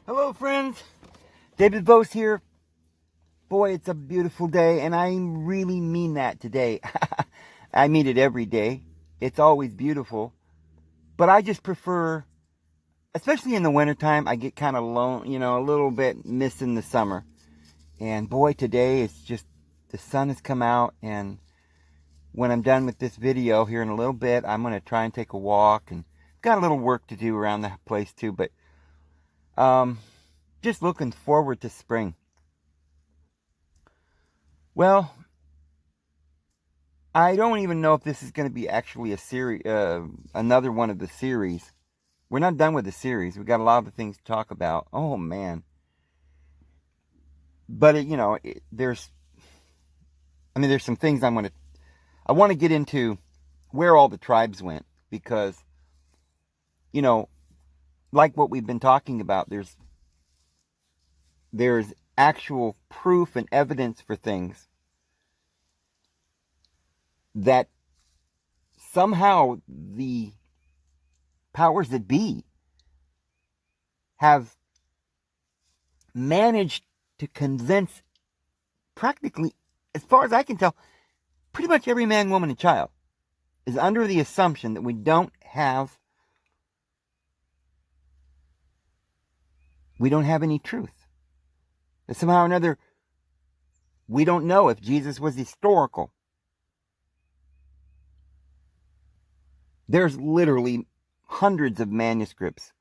Hello, friends. David Bose here. Boy, it's a beautiful day, and I really mean that today. I mean it every day. It's always beautiful. But I just prefer, especially in the wintertime, I get kind of lone, a little bit missing the summer. And boy, today it's just, the sun has come out, and when I'm done with this video here in a little bit, I'm going to try and take a walk, and got a little work to do around the place too, but just looking forward to spring. Well, I don't even know if this is going to be actually a series, another one of the series. We're not done with the series. We've got a lot of things to talk about. Oh, man. But, there's some things I want to get into where all the tribes went. Because, like what we've been talking about, there's actual proof and evidence for things that somehow the powers that be have managed to convince practically, as far as I can tell, pretty much every man, woman, and child is under the assumption that we don't have any truth. That somehow or another, we don't know if Jesus was historical. There's literally hundreds of manuscripts,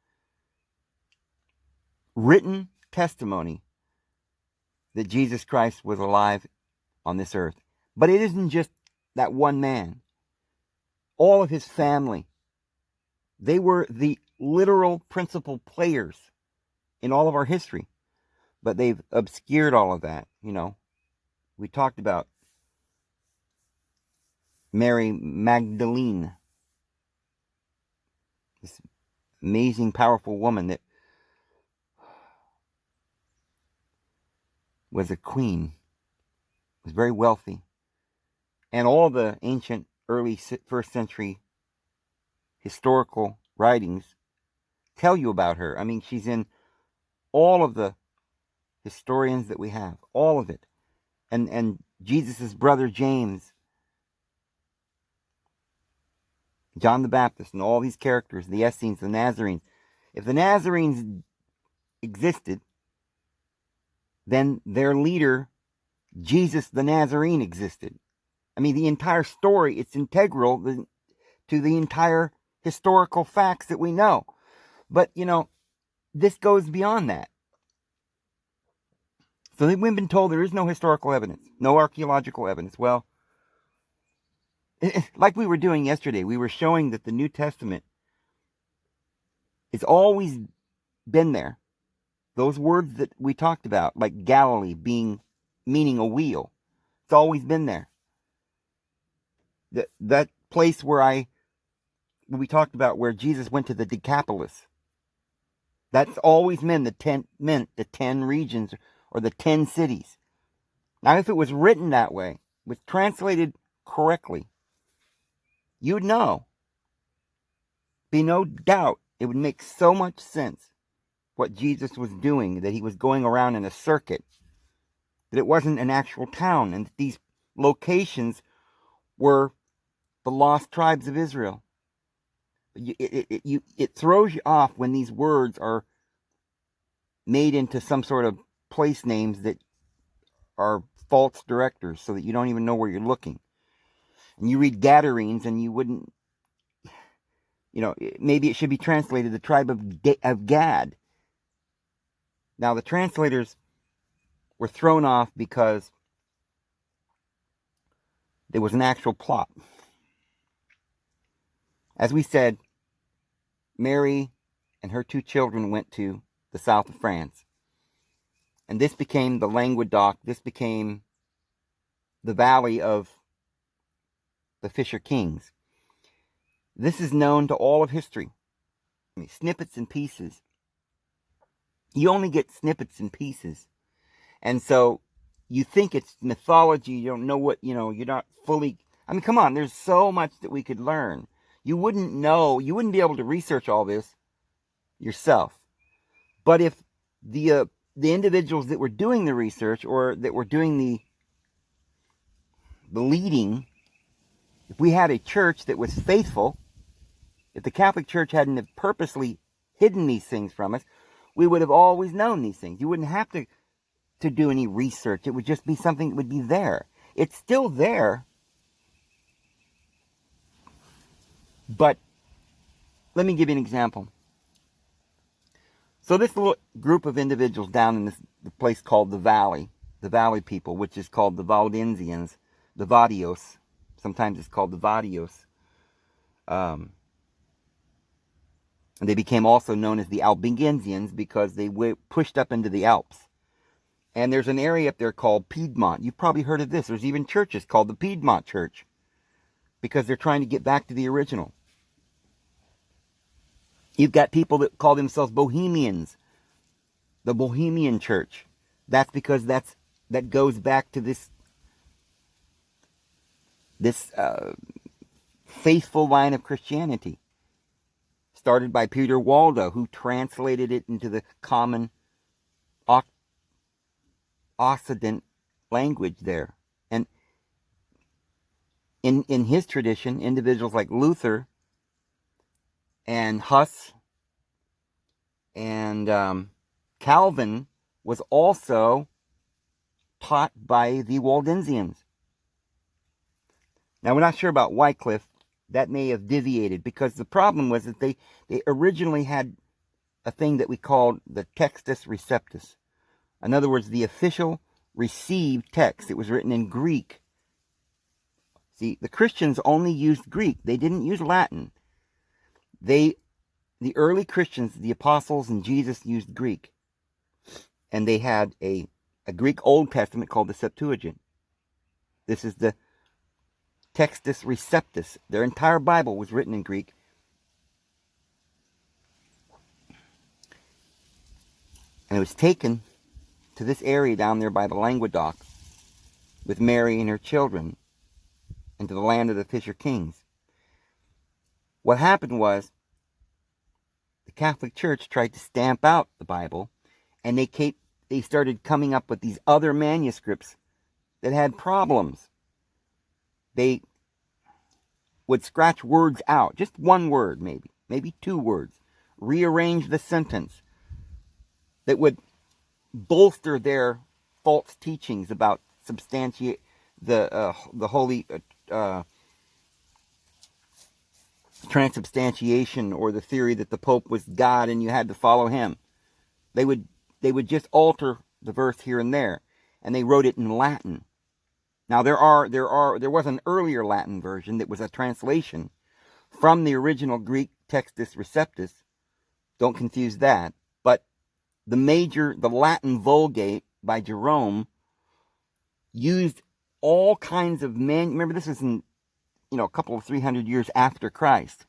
written testimony that Jesus Christ was alive on this earth. But it isn't just that one man. All of his family, they were the literal principal players in all of our history. But they've obscured all of that, We talked about Mary Magdalene, this amazing, powerful woman that was a queen, was very wealthy. And all the ancient, early first century historical writings tell you about her. I mean, she's in all of the historians that we have, all of it. And Jesus' brother James, John the Baptist, and all these characters, the Essenes, the Nazarenes. If the Nazarenes existed, then their leader, Jesus the Nazarene, existed. I mean, the entire story, it's integral to the entire historical facts that we know. But, this goes beyond that. So we've been told there is no historical evidence, no archaeological evidence. Well, like we were doing yesterday, we were showing that the New Testament has always been there. Those words that we talked about, like Galilee meaning a wheel, it's always been there. That place where we talked about where Jesus went to the Decapolis, that's always meant the 10 regions or the 10 cities. Now, if it was written that way, was translated correctly, you'd know. Be no doubt, it would make so much sense what Jesus was doing, that he was going around in a circuit, that it wasn't an actual town, and that these locations were the lost tribes of Israel. It throws you off when these words are made into some sort of place names that are false directors, so that you don't even know where you're looking. And you read Gadarenes, and you wouldn't, maybe it should be translated the tribe of Gad. Now, the translators were thrown off because there was an actual plot. As we said, Mary and her 2 children went to the south of France. And this became the Languedoc. This became the valley of the Fisher Kings. This is known to all of history. Snippets and pieces. You only get snippets and pieces. And so you think it's mythology. You don't know what, you're not fully... I mean, come on, there's so much that we could learn. You wouldn't be able to research all this yourself. But if the individuals that were doing the research or that were doing the leading, if we had a church that was faithful, if the Catholic Church hadn't have purposely hidden these things from us, we would have always known these things. You wouldn't have to do any research. It would just be something that would be there. It's still there, but let me give you an example. So this little group of individuals down in the place called the Valley people, which is called the Waldensians, the Vadios. Sometimes it's called the Vadios. And they became also known as the Albigensians because they pushed up into the Alps. And there's an area up there called Piedmont. You've probably heard of this. There's even churches called the Piedmont Church because they're trying to get back to the original. You've got people that call themselves Bohemians, the Bohemian Church. That's because that goes back to this faithful line of Christianity, started by Peter Waldo, who translated it into the common Occident language there. And in his tradition, individuals like Luther and Huss and Calvin was also taught by the Waldensians. Now, we're not sure about Wycliffe. That may have deviated because the problem was that they originally had a thing that we called the Textus Receptus. In other words, the official received text. It was written in Greek. See, the Christians only used Greek. They didn't use Latin. The early Christians, the apostles and Jesus, used Greek. And they had a Greek Old Testament called the Septuagint. This is the Textus Receptus. Their entire Bible was written in Greek. And it was taken to this area down there by the Languedoc with Mary and her children and to the land of the Fisher Kings. What happened was the Catholic Church tried to stamp out the Bible, and they started coming up with these other manuscripts that had problems. They would scratch words out, just one word maybe two words, rearrange the sentence that would bolster their false teachings about substantiate the holy transubstantiation, or the theory that the Pope was God and you had to follow him. They would just alter the verse here and there, and they wrote it in Latin. Now there was an earlier Latin version that was a translation from the original Greek Textus Receptus. Don't confuse that. But the Latin Vulgate by Jerome used all kinds of remember, this is in a couple of 300 years after Christ.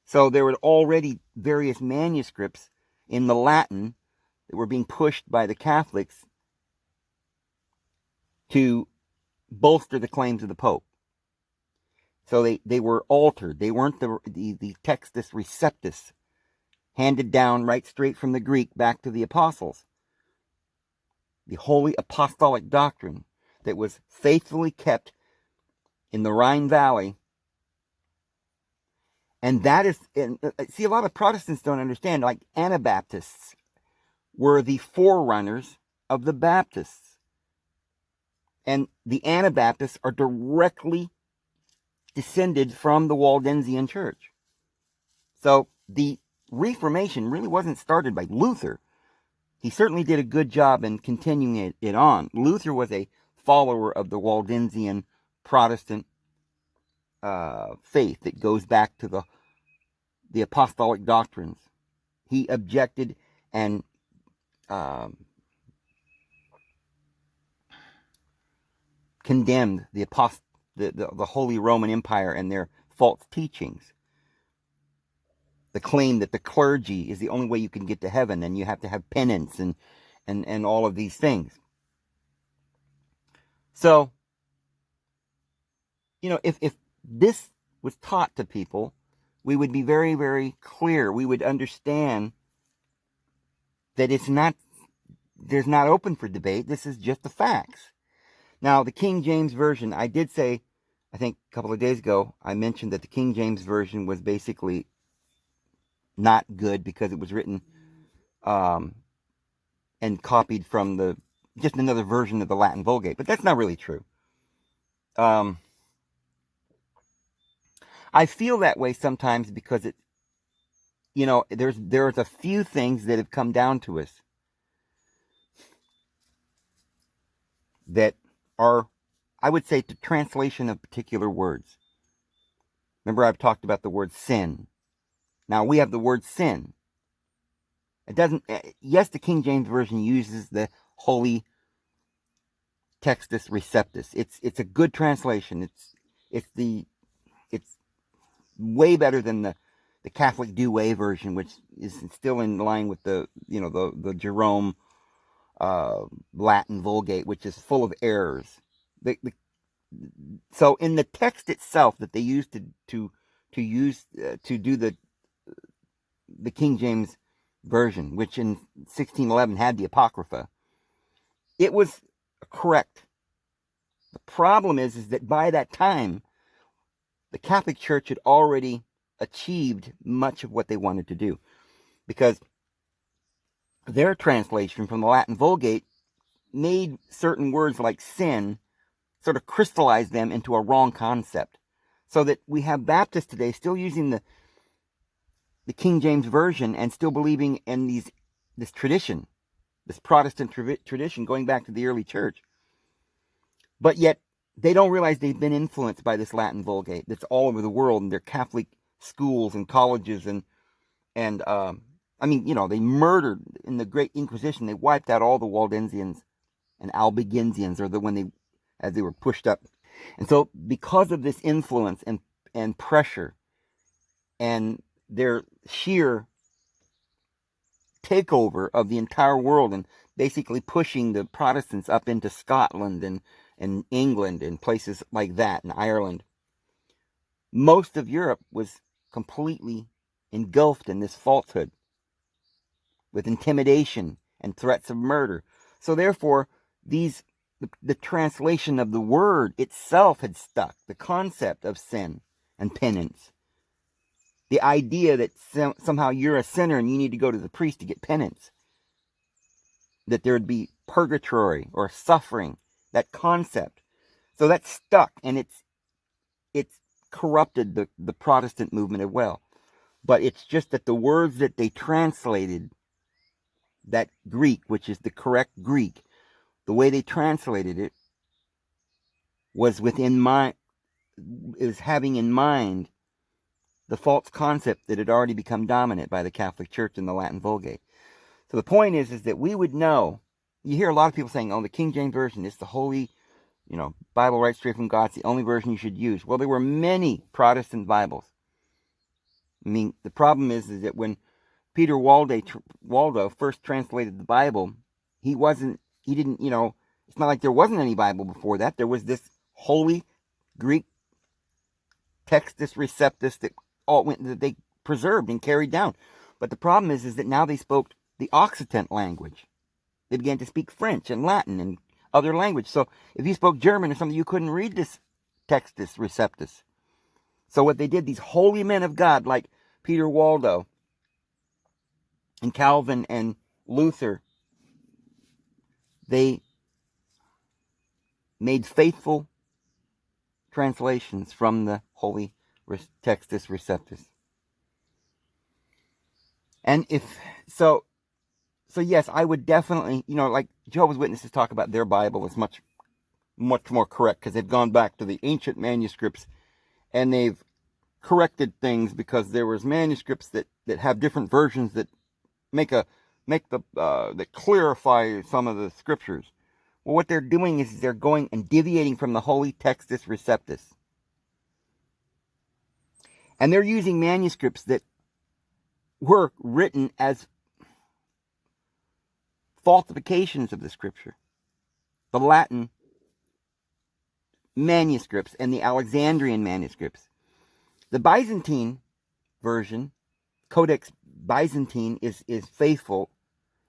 So there were already various manuscripts in the Latin that were being pushed by the Catholics to bolster the claims of the Pope. So they were altered. They weren't the Textus Receptus, handed down right straight from the Greek back to the apostles. The holy apostolic doctrine that was faithfully kept in the Rhine Valley. And that is, see, a lot of Protestants don't understand, like Anabaptists were the forerunners of the Baptists. And the Anabaptists are directly descended from the Waldensian Church. So the Reformation really wasn't started by Luther. He certainly did a good job in continuing it on. Luther was a follower of the Waldensian Protestant faith that goes back to the apostolic doctrines. He objected and condemned the Holy Roman Empire and their false teachings. The claim that the clergy is the only way you can get to heaven, and you have to have penance and all of these things. So, if this was taught to people, we would be very, very clear. We would understand that it's not there's not open for debate. This is just the facts. Now, the King James Version, I did say, I think a couple of days ago, I mentioned that the King James Version was basically not good because it was written and copied from just another version of the Latin Vulgate. But that's not really true. I feel that way sometimes because there's a few things that have come down to us that are, I would say, the translation of particular words. Remember, I've talked about the word sin. Now, we have the word sin. It doesn't, yes, the King James Version uses the Holy Textus Receptus. It's a good translation. It's way better than the Catholic Douay version, which is still in line with the Jerome Latin Vulgate, which is full of errors. So in the text itself that they used to do the King James Version, which in 1611 had the Apocrypha, it was correct. The problem is that by that time, the Catholic Church had already achieved much of what they wanted to do, because their translation from the Latin Vulgate made certain words like sin, sort of crystallized them into a wrong concept, so that we have Baptists today still using the King James Version and still believing in this tradition, this Protestant tradition going back to the early church. But yet they don't realize they've been influenced by this Latin Vulgate that's all over the world in their Catholic schools and colleges, and they murdered in the Great Inquisition. They wiped out all the Waldensians and Albigensians, as they were pushed up. And so because of this influence and pressure and their sheer takeover of the entire world and basically pushing the Protestants up into Scotland and England and places like that, and Ireland, most of Europe was completely engulfed in this falsehood with intimidation and threats of murder. So therefore, the translation of the word itself had stuck. The concept of sin and penance. The idea that somehow you're a sinner and you need to go to the priest to get penance. That there would be purgatory or suffering. That concept. So that's stuck, and it's corrupted the Protestant movement as well. But it's just that the words that they translated, that Greek, which is the correct Greek, the way they translated it was having in mind the false concept that had already become dominant by the Catholic Church in the Latin Vulgate. So the point is that we would know. You hear a lot of people saying, "Oh, the King James Version is the holy, Bible right straight from God. It's the only version you should use." Well, there were many Protestant Bibles. I mean, the problem is that when Peter Waldo first translated the Bible, it's not like there wasn't any Bible before that. There was this holy Greek Textus Receptus that they preserved and carried down. But the problem is that now they spoke the Occitan language. They began to speak French and Latin and other language. So if you spoke German or something, you couldn't read this Textus Receptus. So what they did, these holy men of God like Peter Waldo and Calvin and Luther, they made faithful translations from the Holy Textus Receptus. And so yes, I would definitely, like Jehovah's Witnesses talk about their Bible as much more correct because they've gone back to the ancient manuscripts and they've corrected things because there was manuscripts that have different versions that that clarify some of the scriptures. Well, what they're doing is they're going and deviating from the Holy Textus Receptus. And they're using manuscripts that were written as falsifications of the scripture. The Latin manuscripts and the Alexandrian manuscripts. The Byzantine version, Codex Byzantine, is faithful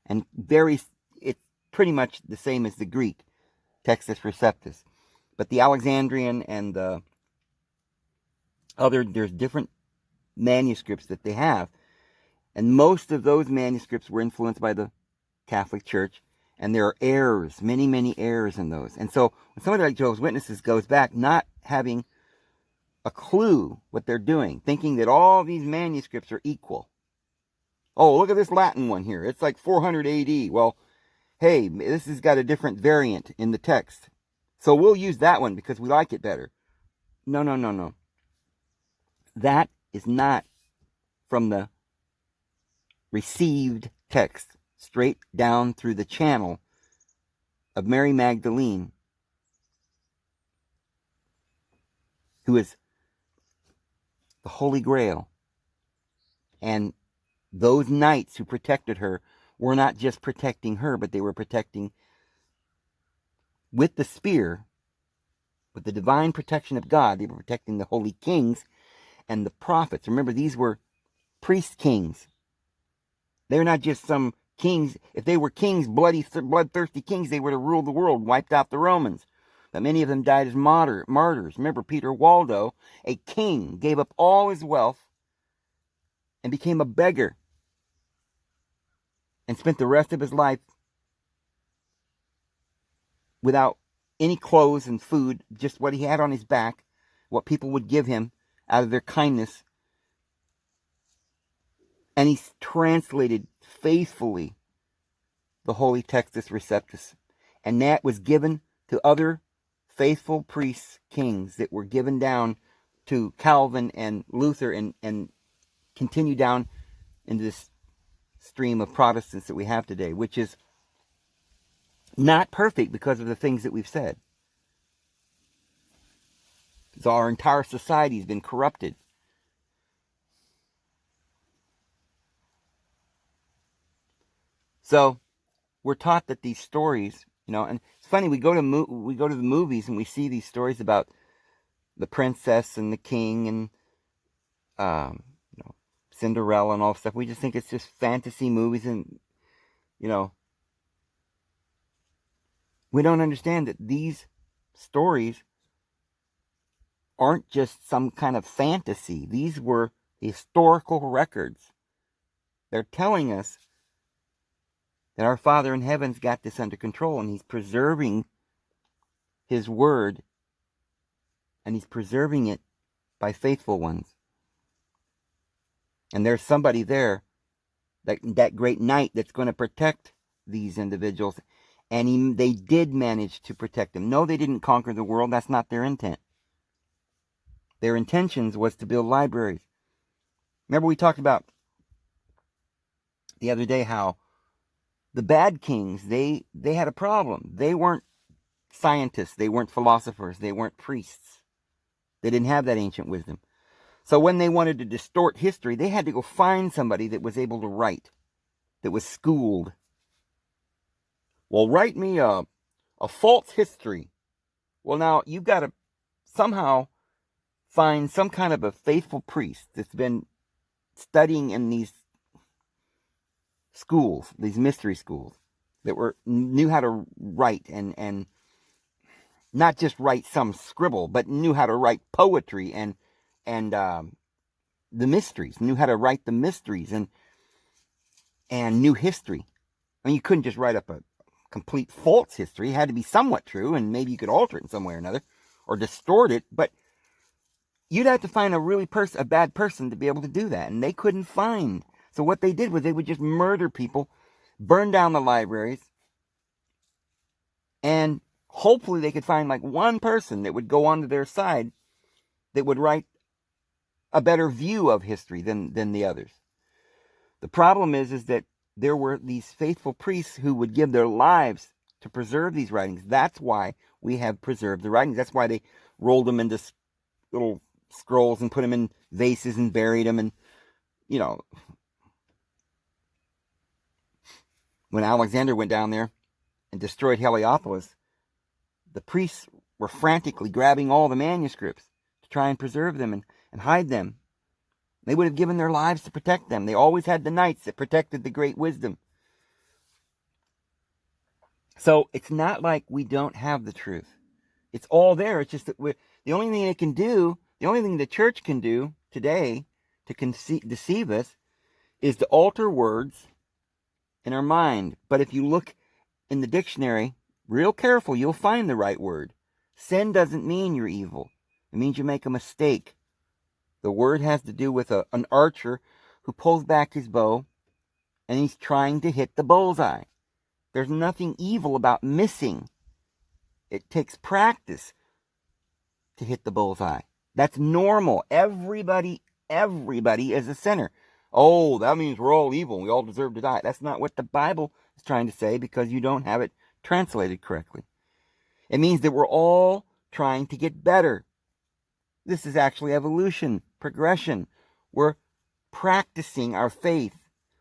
and pretty much the same as the Greek, Textus Receptus. But the Alexandrian and the there's different manuscripts that they have. And most of those manuscripts were influenced by the Catholic Church. And there are errors, many, many errors in those. And so when somebody like Jehovah's Witnesses goes back not having a clue what they're doing, thinking that all these manuscripts are equal. Oh, look at this Latin one here. It's like 400 AD. Well, hey, this has got a different variant in the text. So we'll use that one because we like it better. No, no, no, no. That is not from the received text, straight down through the channel of Mary Magdalene, who is the Holy Grail. And those knights who protected her were not just protecting her, but they were protecting with the spear, with the divine protection of God. They were protecting the holy kings and the prophets. Remember, these were priest kings. They're not just some kings. If they were kings, bloodthirsty kings, they would have ruled the world, wiped out the Romans. But many of them died as martyrs. Remember, Peter Waldo, a king, gave up all his wealth and became a beggar and spent the rest of his life without any clothes and food, just what he had on his back, what people would give him out of their kindness. And he translated faithfully the Holy Textus Receptus. And that was given to other faithful priests, kings, that were given down to Calvin and Luther and continue down into this stream of Protestants that we have today, which is not perfect because of the things that we've said. So our entire society has been corrupted. So we're taught that these stories, and it's funny, we go to the movies and we see these stories about the princess and the king and Cinderella and all stuff. We just think it's just fantasy movies, and we don't understand that these stories aren't just some kind of fantasy. These were historical records. They're telling us that our Father in heaven's got this under control, and he's preserving his word, and he's preserving it by faithful ones. And there's somebody there, that great knight, that's going to protect these individuals. And they did manage to protect them. No, they didn't conquer the world. That's not their intent. Their intentions was to build libraries. Remember we talked about the other day how the bad kings, they had a problem. They weren't scientists. They weren't philosophers. They weren't priests. They didn't have that ancient wisdom. So when they wanted to distort history, they had to go find somebody that was able to write, that was schooled. Well, write me a false history. Well, now you've got to somehow find some kind of a faithful priest that's been studying in these schools, these mystery schools, that knew how to write and not just write some scribble, but knew how to write poetry and the mysteries, knew how to write the mysteries and knew history. I mean, you couldn't just write up a complete false history. It had to be somewhat true, and maybe you could alter it in some way or another, or distort it, but you'd have to find a bad person to be able to do that, and they couldn't find. So what they did was they would just murder people, burn down the libraries, and hopefully they could find like one person that would go onto their side that would write a better view of history than the others. The problem is that there were these faithful priests who would give their lives to preserve these writings. That's why we have preserved the writings. That's why they rolled them into little scrolls and put them in vases and buried them. And, when Alexander went down there and destroyed Heliopolis, the priests were frantically grabbing all the manuscripts to try and preserve them and hide them. They would have given their lives to protect them. They always had the knights that protected the great wisdom. So it's not like we don't have the truth. It's all there. It's just that the only thing it can do, the only thing the church can do today to deceive us is to alter words in our mind. But if you look in the dictionary real careful, you'll find the right word. Sin doesn't mean you're evil. It means you make a mistake. The word has to do with an archer who pulls back his bow and he's trying to hit the bullseye. There's nothing evil about missing. It takes practice to hit the bullseye. That's normal. Everybody is a sinner. Oh, that means we're all evil and we all deserve to die. That's not what the Bible is trying to say, because you don't have it translated correctly. It means that we're all trying to get better. This is actually evolution, progression. We're practicing our faith.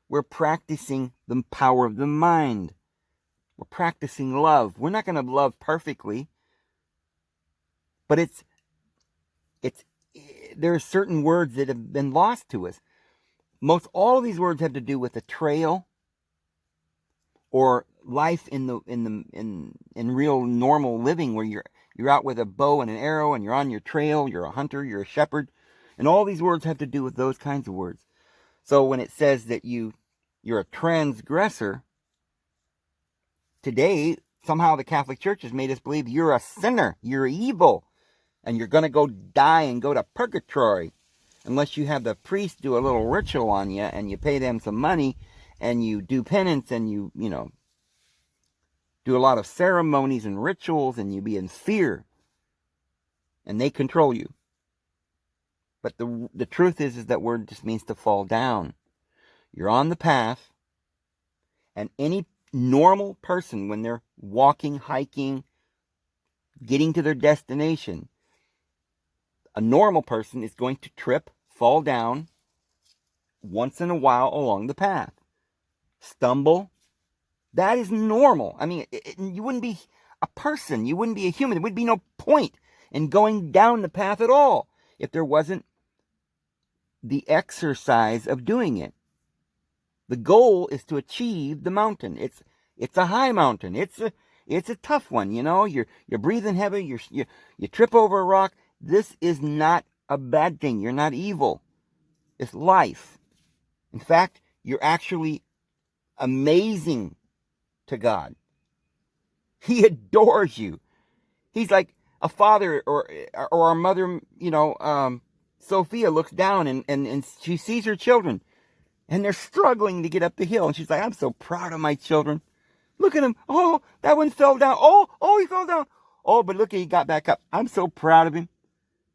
We're practicing the power of the mind. We're practicing love. We're not going to love perfectly, but there are certain words that have been lost to us. Most all of these words have to do with a trail or life in real normal living, where you're out with a bow and an arrow and you're on your trail, you're a hunter, you're a shepherd, and all these words have to do with those kinds of words. So when it says that you're a transgressor, today somehow the Catholic Church has made us believe you're a sinner, you're evil, and you're going to go die and go to purgatory unless you have the priest do a little ritual on you and you pay them some money and you do penance and you do a lot of ceremonies and rituals and you be in fear and they control you. But the truth is that word just means to fall down. You're on the path, and any normal person, when they're walking, hiking, getting to their destination, a normal person is going to trip, fall down once in a while along the path, stumble. That is normal. I mean, you wouldn't be a person. You wouldn't be a human. There would be no point in going down the path at all if there wasn't the exercise of doing it. The goal is to achieve the mountain. It's a high mountain. It's a tough one. You're breathing heavy. You trip over a rock. This is not a bad thing. You're not evil. It's life. In fact, you're actually amazing to God. He adores you. He's like a father or our mother, Sophia looks down and she sees her children and they're struggling to get up the hill. And she's like, I'm so proud of my children. Look at him. Oh, that one fell down. Oh, he fell down. Oh, but look, he got back up. I'm so proud of him.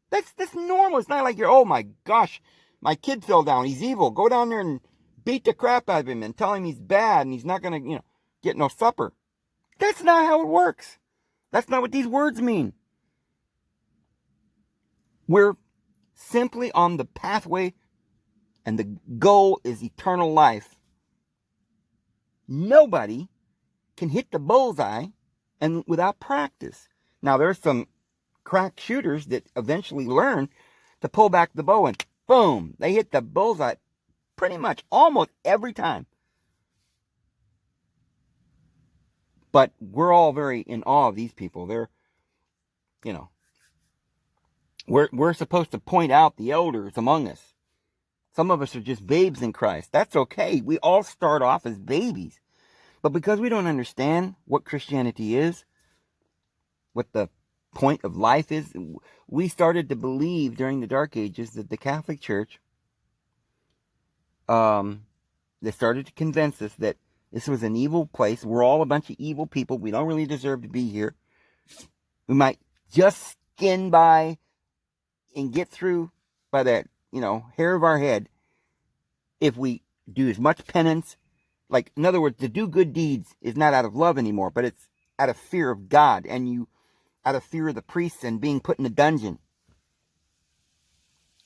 That's normal. It's not like oh my gosh, my kid fell down. He's evil. Go down there and beat the crap out of him and tell him he's bad and he's not going to, get no supper. That's not how it works. That's not what these words mean. We're simply on the pathway, and the goal is eternal life. Nobody can hit the bullseye and without practice. Now, there's some crack shooters that eventually learn to pull back the bow and boom, they hit the bullseye pretty much almost every time. But we're all very in awe of these people. They're, we're supposed to point out the elders among us. Some of us are just babes in Christ. That's okay. We all start off as babies. But because we don't understand what Christianity is, what the point of life is, we started to believe during the Dark Ages that the Catholic Church, they started to convince us that this was an evil place. We're all a bunch of evil people. We don't really deserve to be here. We might just skin by and get through by that, hair of our head if we do as much penance. Like, in other words, to do good deeds is not out of love anymore, but it's out of fear of God and out of fear of the priests and being put in a dungeon.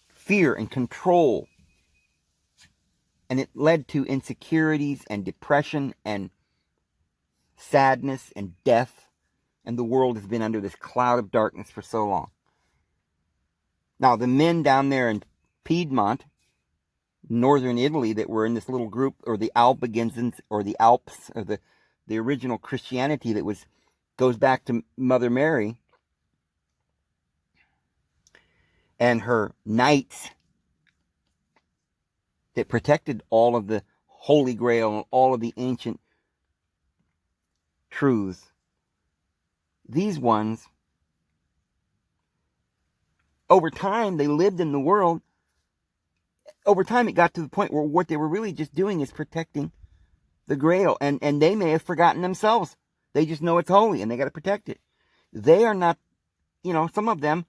Fear and control. And it led to insecurities and depression and sadness and death. And the world has been under this cloud of darkness for so long. Now, the men down there in Piedmont, northern Italy, that were in this little group, or the Albigenses, or the Alps, or the the original Christianity that goes back to Mother Mary and her knights that protected all of the Holy Grail and all of the ancient truths. These ones, over time, they lived in the world. Over time, it got to the point where what they were really just doing is protecting the Grail. And they may have forgotten themselves. They just know it's holy and they got to protect it. They are not, some of them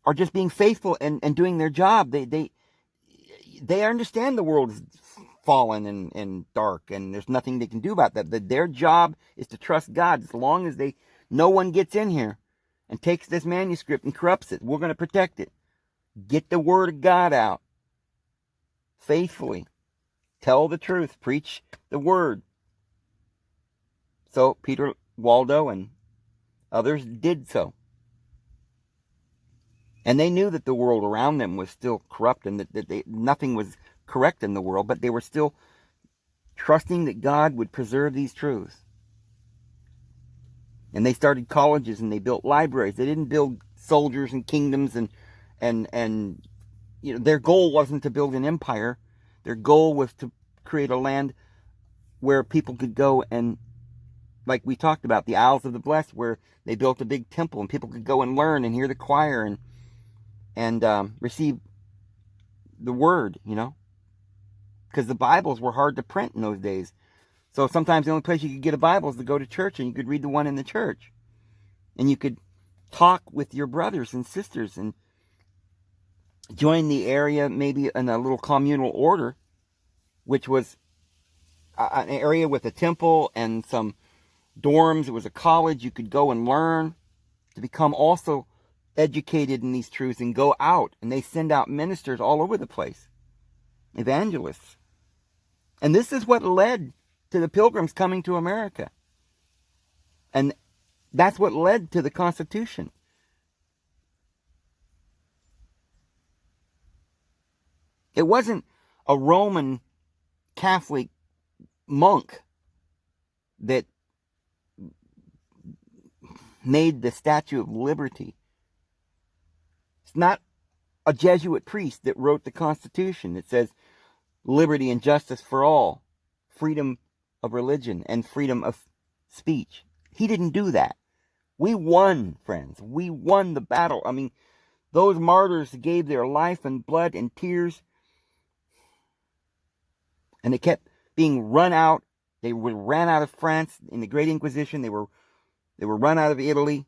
are just being faithful and doing their job. They understand the world is fallen and dark and there's nothing they can do about that. Their job is to trust God. As long as no one gets in here and takes this manuscript and corrupts it, we're going to protect it. Get the word of God out faithfully. Tell the truth. Preach the word. So Peter, Waldo, and others did so. And they knew that the world around them was still corrupt and that nothing was correct in the world, but they were still trusting that God would preserve these truths. And they started colleges and they built libraries. They didn't build soldiers and kingdoms and their goal wasn't to build an empire. Their goal was to create a land where people could go and, like we talked about, the Isles of the Blessed, where they built a big temple and people could go and learn and hear the choir and receive the word, because the Bibles were hard to print in those days. So sometimes the only place you could get a Bible is to go to church, and you could read the one in the church. And you could talk with your brothers and sisters and join the area maybe in a little communal order, which was an area with a temple and some dorms. It was a college. You could go and learn to become also educated in these truths and go out. And they send out ministers all over the place, evangelists. And this is what led to the Pilgrims coming to America. And that's what led to the Constitution. It wasn't a Roman Catholic monk that made the Statue of Liberty. It's not a Jesuit priest that wrote the Constitution. It says liberty and justice for all, freedom of religion, and freedom of speech. He didn't do that. We won, friends. We won the battle. I mean, those martyrs gave their life and blood and tears, and they kept being run out. They were ran out of France in the Great Inquisition. They were run out of Italy,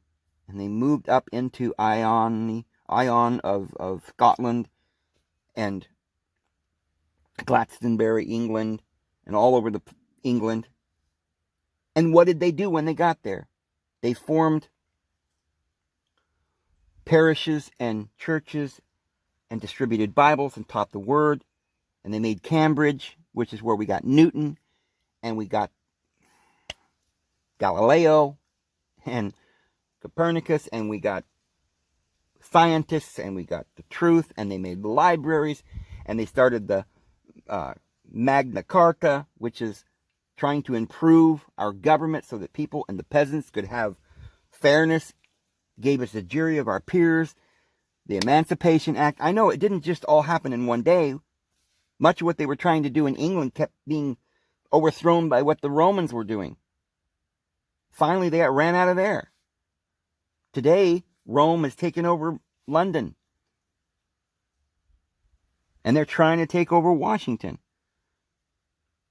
and they moved up into Ion of Scotland and Glastonbury, England, and all over England. And what did they do when they got there? They formed parishes and churches and distributed Bibles and taught the Word. And they made Cambridge, which is where we got Newton, and we got Galileo and Copernicus, and we got scientists, and we got the truth, and they made libraries, and they started the Magna Carta, which is trying to improve our government so that people and the peasants could have fairness, gave us a jury of our peers, the Emancipation Act. I know it didn't just all happen in one day. Much of what they were trying to do in England kept being overthrown by what the Romans were doing. Finally, they got ran out of there. Today, Rome has taken over London. And they're trying to take over Washington.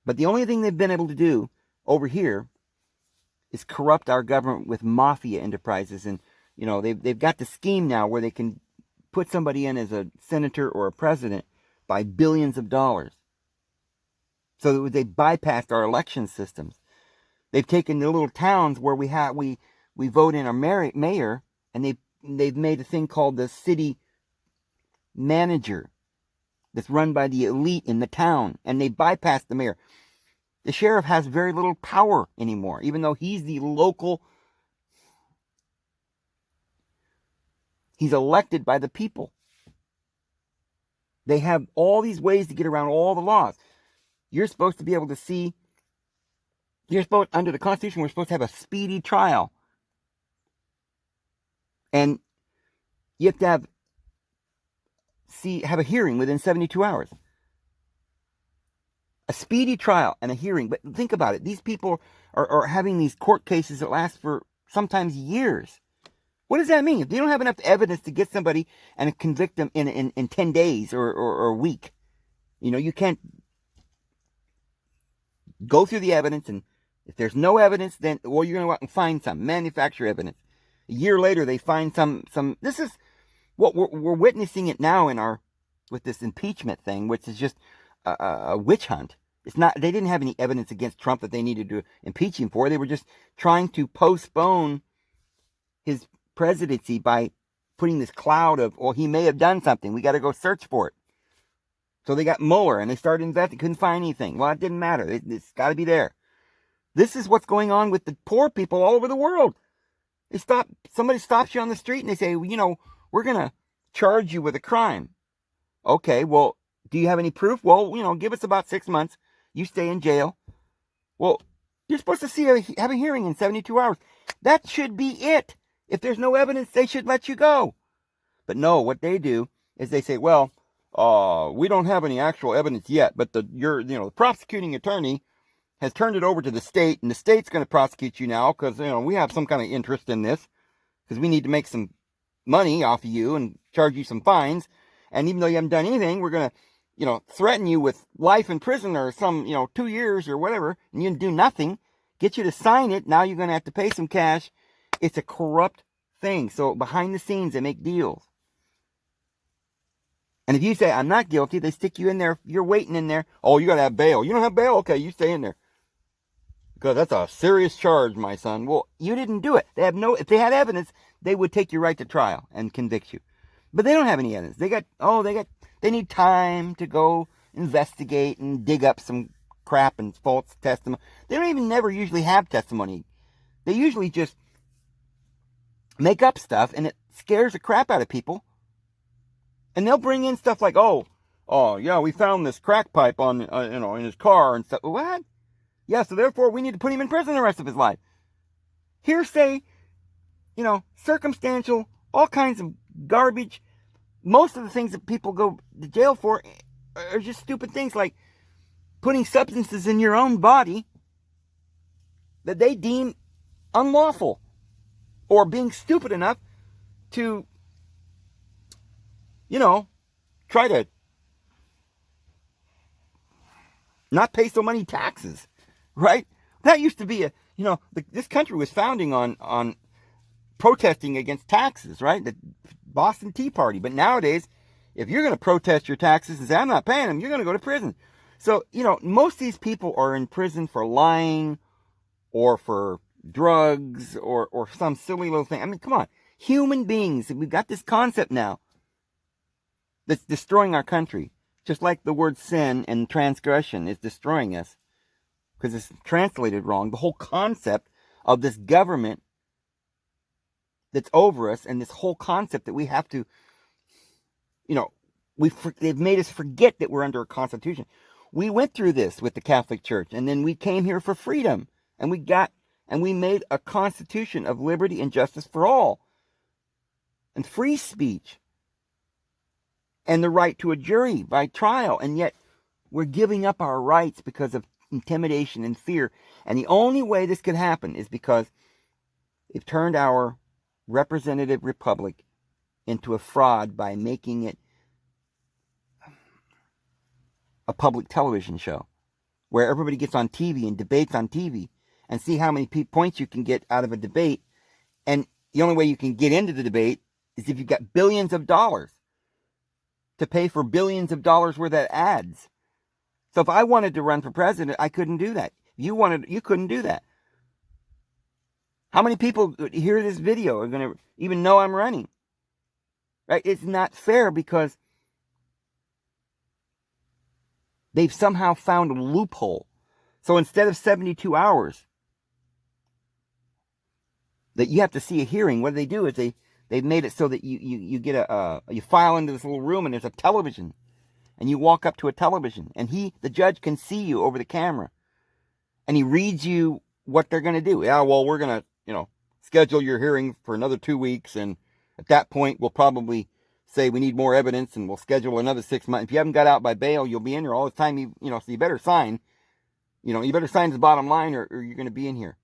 But the only thing they've been able to do over here is corrupt our government with mafia enterprises. And, they've got the scheme now where they can put somebody in as a senator or a president by billions of dollars. So they bypassed our election systems. They've taken the little towns where we vote in our mayor, and they've made a thing called the city manager that's run by the elite in the town, and they bypassed the mayor. The sheriff has very little power anymore, even though he's the local. He's elected by the people. They have all these ways to get around all the laws. You're supposed to be able to see You're supposed, under the Constitution, we're supposed to have a speedy trial. And you have to have a hearing within 72 hours. A speedy trial and a hearing. But think about it. These people are having these court cases that last for sometimes years. What does that mean? If they don't have enough evidence to get somebody and convict them in 10 days or a week, you can't go through the evidence, and if there's no evidence, then, well, you're going to go out and find some, manufacture evidence. A year later, they find some, this is what we're witnessing it now with this impeachment thing, which is just a witch hunt. It's not, they didn't have any evidence against Trump that they needed to impeach him for. They were just trying to postpone his presidency by putting this cloud of, well, he may have done something. We got to go search for it. So they got Mueller and they started investigating, couldn't find anything. Well, it didn't matter. It's got to be there. This is what's going on with the poor people all over the world. Somebody stops you on the street and they say, well, we're going to charge you with a crime. Okay, well, do you have any proof? Well, give us about 6 months. You stay in jail. Well, you're supposed to have a hearing in 72 hours. That should be it. If there's no evidence, they should let you go. But no, what they do is they say, well, we don't have any actual evidence yet, but the prosecuting attorney has turned it over to the state, and the state's going to prosecute you now because, we have some kind of interest in this because we need to make some money off of you and charge you some fines. And even though you haven't done anything, we're going to, threaten you with life in prison or some, 2 years or whatever, and you do nothing, get you to sign it. Now you're going to have to pay some cash. It's a corrupt thing. So behind the scenes, they make deals. And if you say, I'm not guilty, they stick you in there. You're waiting in there. Oh, you got to have bail. You don't have bail? Okay, you stay in there. Because that's a serious charge, my son. Well, you didn't do it. If they had evidence, they would take you right to trial and convict you. But they don't have any evidence. They need time to go investigate and dig up some crap and false testimony. They don't even never usually have testimony. They usually just make up stuff, and it scares the crap out of people. And they'll bring in stuff like, oh yeah, we found this crack pipe on, in his car and stuff. What? Yeah, so therefore we need to put him in prison the rest of his life. Hearsay, circumstantial, all kinds of garbage. Most of the things that people go to jail for are just stupid things like putting substances in your own body that they deem unlawful, or being stupid enough to, try to not pay so many taxes, right? That used to be this country was founding on protesting against taxes, right? The Boston Tea Party. But nowadays, if you're going to protest your taxes and say, I'm not paying them, you're going to go to prison. So, most of these people are in prison for lying or for drugs or some silly little thing. I mean, come on. Human beings, we've got this concept now that's destroying our country. Just like the word sin and transgression is destroying us because it's translated wrong. The whole concept of this government that's over us, and this whole concept that we have to, they've made us forget that we're under a constitution. We went through this with the Catholic Church, and then we came here for freedom, and we made a constitution of liberty and justice for all, and free speech, and the right to a jury by trial, and yet we're giving up our rights because of intimidation and fear. And the only way this could happen is because they've turned our representative republic into a fraud by making it a public television show where everybody gets on TV and debates on TV and see how many points you can get out of a debate. And the only way you can get into the debate is if you've got billions of dollars to pay for billions of dollars worth of ads. So if I wanted to run for president, I couldn't do that. You couldn't do that. How many people hear this video are going to even know I'm running? Right? It's not fair because they've somehow found a loophole. So instead of 72 hours that you have to see a hearing, what they do is they've made it so that you get you file into this little room and there's a television, and you walk up to a television and the judge can see you over the camera, and he reads you what they're going to do. Yeah, well, we're going to, schedule your hearing for another 2 weeks, and at that point, we'll probably say we need more evidence, and we'll schedule another 6 months. If you haven't got out by bail, you'll be in here all the time. So you better sign. You better sign the bottom line, or you're going to be in here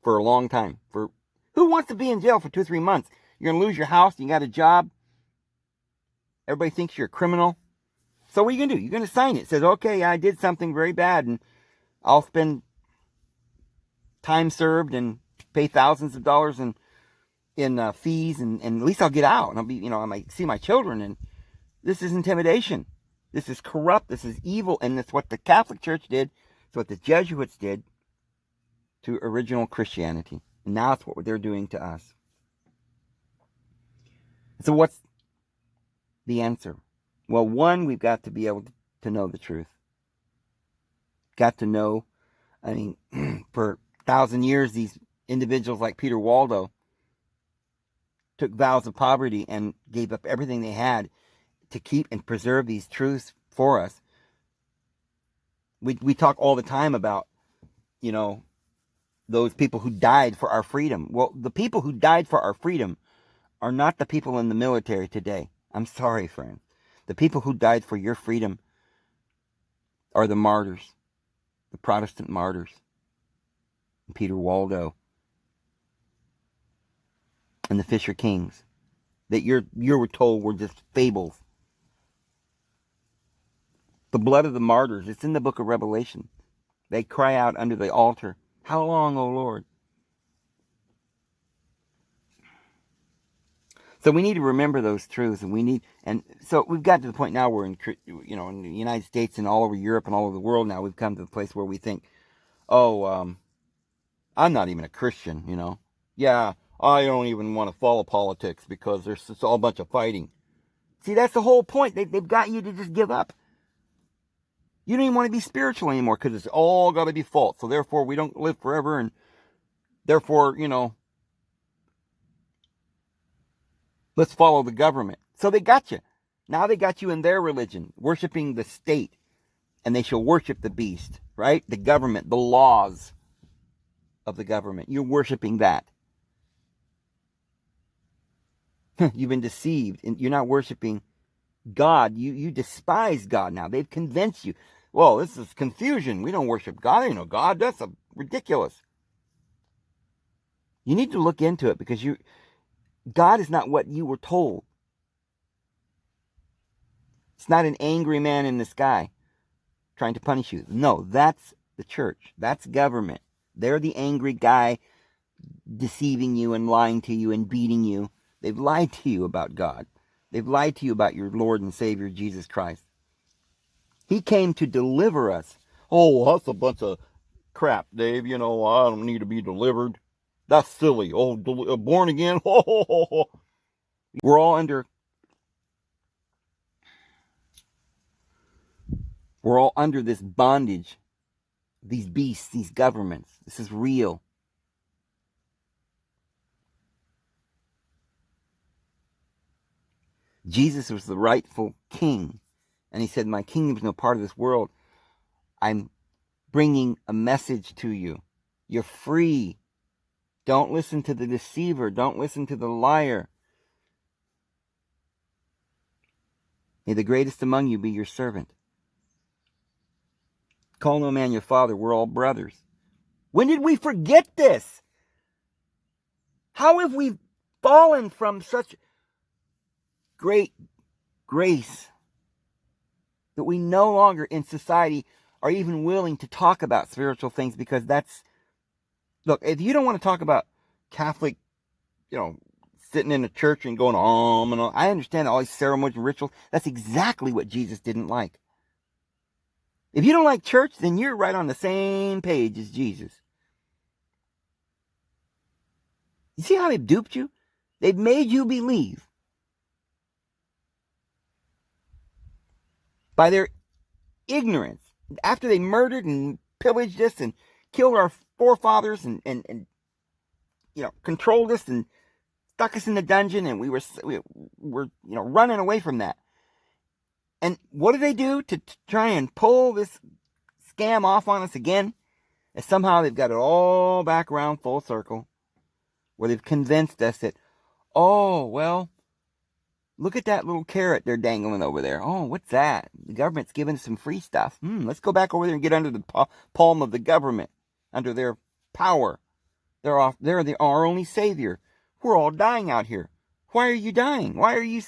for a long time. For who wants to be in jail for 2 or 3 months? You're going to lose your house. You got a job. Everybody thinks you're a criminal. So what are you going to do? You're going to sign it. It says, okay, I did something very bad, and I'll spend time served and pay thousands of dollars in fees, and at least I'll get out, and I'll be, I might see my children. And this is intimidation. This is corrupt. This is evil, and that's what the Catholic Church did. It's what the Jesuits did to original Christianity, and now it's what they're doing to us. So what's the answer? Well, one, we've got to be able to know the truth. Got to know, for 1,000 years, these individuals like Peter Waldo took vows of poverty and gave up everything they had to keep and preserve these truths for us. We talk all the time about, those people who died for our freedom. Well, the people who died for our freedom are not the people in the military today. I'm sorry, friends. The people who died for your freedom are the martyrs, the Protestant martyrs. Peter Waldo and the Fisher Kings that you were told were just fables. The blood of the martyrs, it's in the book of Revelation. They cry out under the altar, "How long, O Lord?" So we need to remember those truths, and so we've got to the point now where in the United States and all over Europe and all over the world now, we've come to the place where we think, I'm not even a Christian, Yeah, I don't even want to follow politics because there's just all a bunch of fighting. See, that's the whole point. They've got you to just give up. You don't even want to be spiritual anymore because it's all got to be false. So therefore, we don't live forever, and therefore, let's follow the government. So they got you. Now they got you in their religion, worshiping the state, and they shall worship the beast, right? The government, the laws of the government. You're worshiping that. You've been deceived, and you're not worshiping God. You despise God now. They've convinced you. Well, this is confusion. We don't worship God. Ain't no God. That's ridiculous. You need to look into it because God is not what you were told. It's not an angry man in the sky trying to punish you. No, that's the church. That's government. They're the angry guy deceiving you and lying to you and beating you. They've lied to you about God. They've lied to you about your Lord and Savior, Jesus Christ. He came to deliver us. Oh, that's a bunch of crap, Dave. I don't need to be delivered. That's silly. Oh, born again? We're all under this bondage. These beasts, these governments. This is real. Jesus was the rightful king. And he said, my kingdom is no part of this world. I'm bringing a message to you. You're free. Don't listen to the deceiver. Don't listen to the liar. May the greatest among you be your servant. Call no man your father. We're all brothers. When did we forget this? How have we fallen from such great grace that we no longer in society are even willing to talk about spiritual things? Because look, if you don't want to talk about Catholic, sitting in a church and going, and I understand all these ceremonies and rituals. That's exactly what Jesus didn't like. If you don't like church, then you're right on the same page as Jesus. You see how they've duped you? They've made you believe by their ignorance. After they murdered and pillaged us and killed our forefathers and controlled us and stuck us in the dungeon, and we were running away from that. And what do they do to try and pull this scam off on us again? And somehow they've got it all back around full circle, where they've convinced us that, oh, well, look at that little carrot they're dangling over there. Oh, what's that? The government's giving us some free stuff. Let's go back over there and get under the palm of the government, under their power. They're our only savior. We're all dying out here. Why are you dying? Why are you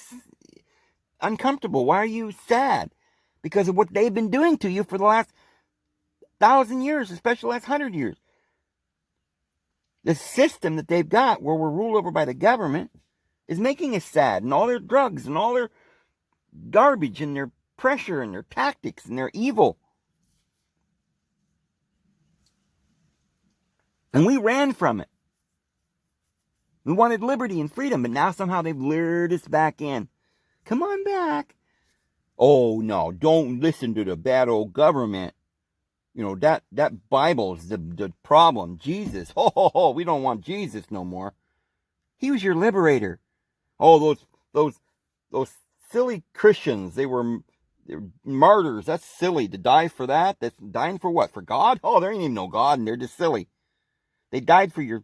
uncomfortable? Why are you sad? Because of what they've been doing to you for the last 1,000 years, especially the last 100 years. The system that they've got, where we're ruled over by the government, is making us sad, and all their drugs and all their garbage and their pressure and their tactics and their evil. And we ran from it. We wanted liberty and freedom, but now somehow they've lured us back in. Come on back. Oh, no, don't listen to the bad old government. You know, that Bible's the problem. Jesus, we don't want Jesus no more. He was your liberator. Oh, those silly Christians, they're martyrs. That's silly to die for that. That's dying for what? For God? Oh, there ain't even no God, and they're just silly. They died for your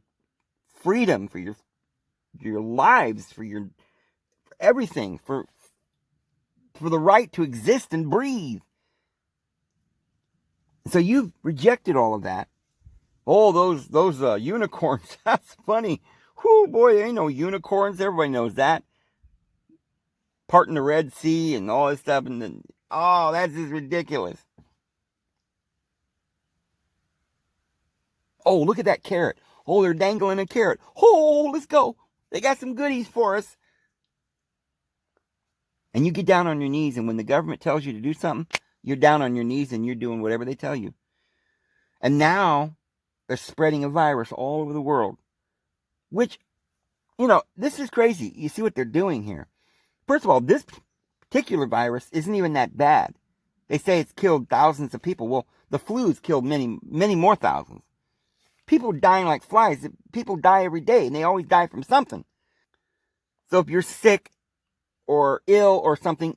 freedom, for your lives, for everything, for the right to exist and breathe. So you've rejected all of that. Oh, those unicorns. That's funny. Whoo, boy, there ain't no unicorns. Everybody knows that. Parting the Red Sea and all this stuff. And then, oh, that's just ridiculous. Oh, look at that carrot. Oh, they're dangling a carrot. Oh, let's go. They got some goodies for us. And you get down on your knees, and when the government tells you to do something, you're down on your knees and you're doing whatever they tell you. And now they're spreading a virus all over the world. Which, this is crazy. You see what they're doing here. First of all, this particular virus isn't even that bad. They say it's killed thousands of people. Well, the flu's killed many, many more thousands. People dying like flies. People die every day, and they always die from something. So if you're sick or ill or something,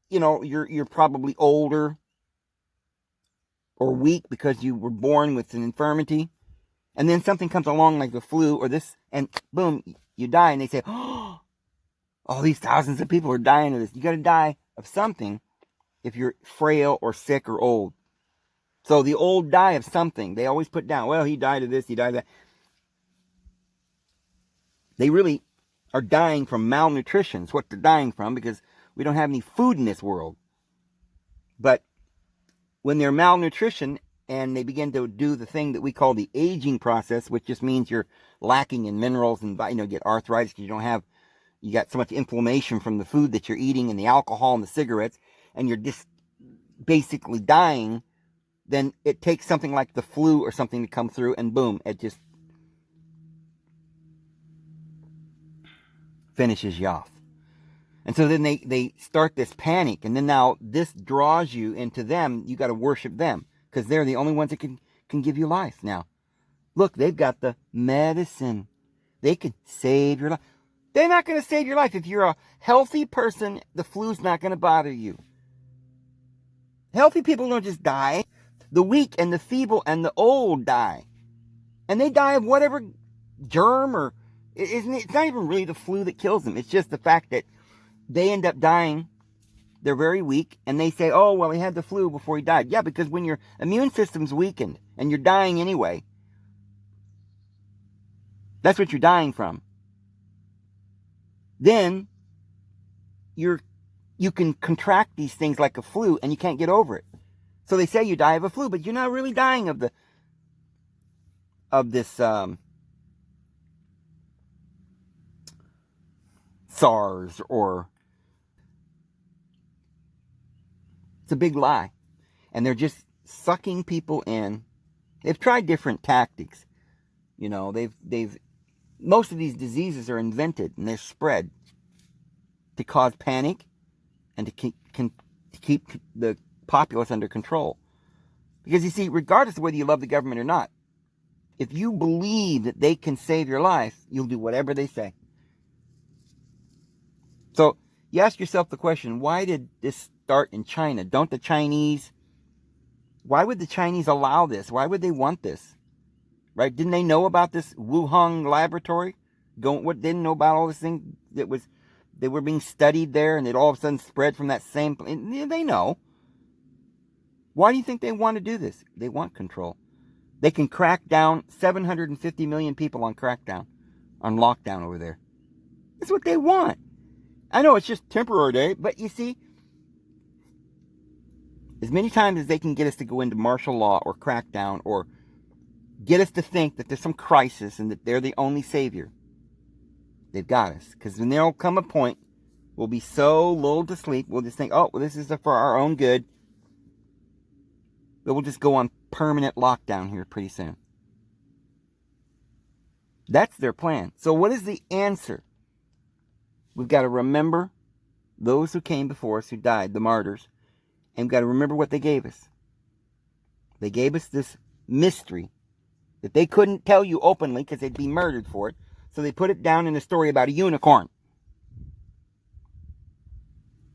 you're probably older or weak because you were born with an infirmity. And then something comes along like the flu or this, and boom, you die. And they say, oh, these thousands of people are dying of this. You got to die of something if you're frail or sick or old. So the old die of something. They always put down, well, he died of this, he died of that. They really are dying from malnutrition. It's what they're dying from, because we don't have any food in this world. But when they're malnutrition and they begin to do the thing that we call the aging process, which just means you're lacking in minerals and get arthritis because you got so much inflammation from the food that you're eating and the alcohol and the cigarettes, and you're just basically dying, then it takes something like the flu or something to come through, and boom, it just finishes you off. And so then they start this panic, and then now this draws you into them. You got to worship them because they're the only ones that can give you life. Now, look, they've got the medicine. They can save your life. They're not going to save your life. If you're a healthy person, the flu's not going to bother you. Healthy people don't just die. The weak and the feeble and the old die. And they die of whatever germ or... It's not even really the flu that kills them. It's just the fact that they end up dying. They're very weak. And they say, oh, well, he had the flu before he died. Yeah, because when your immune system's weakened and you're dying anyway, that's what you're dying from. Then you can contract these things like a flu and you can't get over it. So they say you die of a flu, but you're not really dying of this SARS or... It's a big lie. And they're just sucking people in. They've tried different tactics. They've most of these diseases are invented and they're spread to cause panic and to keep the populace under control. Because you see, regardless of whether you love the government or not, if you believe that they can save your life, you'll do whatever they say. So you ask yourself the question, why did this start in China? Don't the Chinese Why would the Chinese allow this? Why would they want this? Right? Didn't they know about this Wuhan laboratory? Didn't know about all this thing they were being studied there, and it all of a sudden spread from that same. They know. Why do you think they want to do this? They want control. They can crack down 750 million people on lockdown over there. That's what they want. I know it's just temporary, but you see, as many times as they can get us to go into martial law or crackdown or get us to think that there's some crisis and that they're the only savior, they've got us. Because when there'll come a point, we'll be so lulled to sleep, we'll just think, oh, well, this is for our own good. But we'll just go on permanent lockdown here pretty soon. That's their plan. So what is the answer? We've got to remember those who came before us, who died, the martyrs. And we've got to remember what they gave us. They gave us this mystery that they couldn't tell you openly because they'd be murdered for it. So they put it down in a story about a unicorn.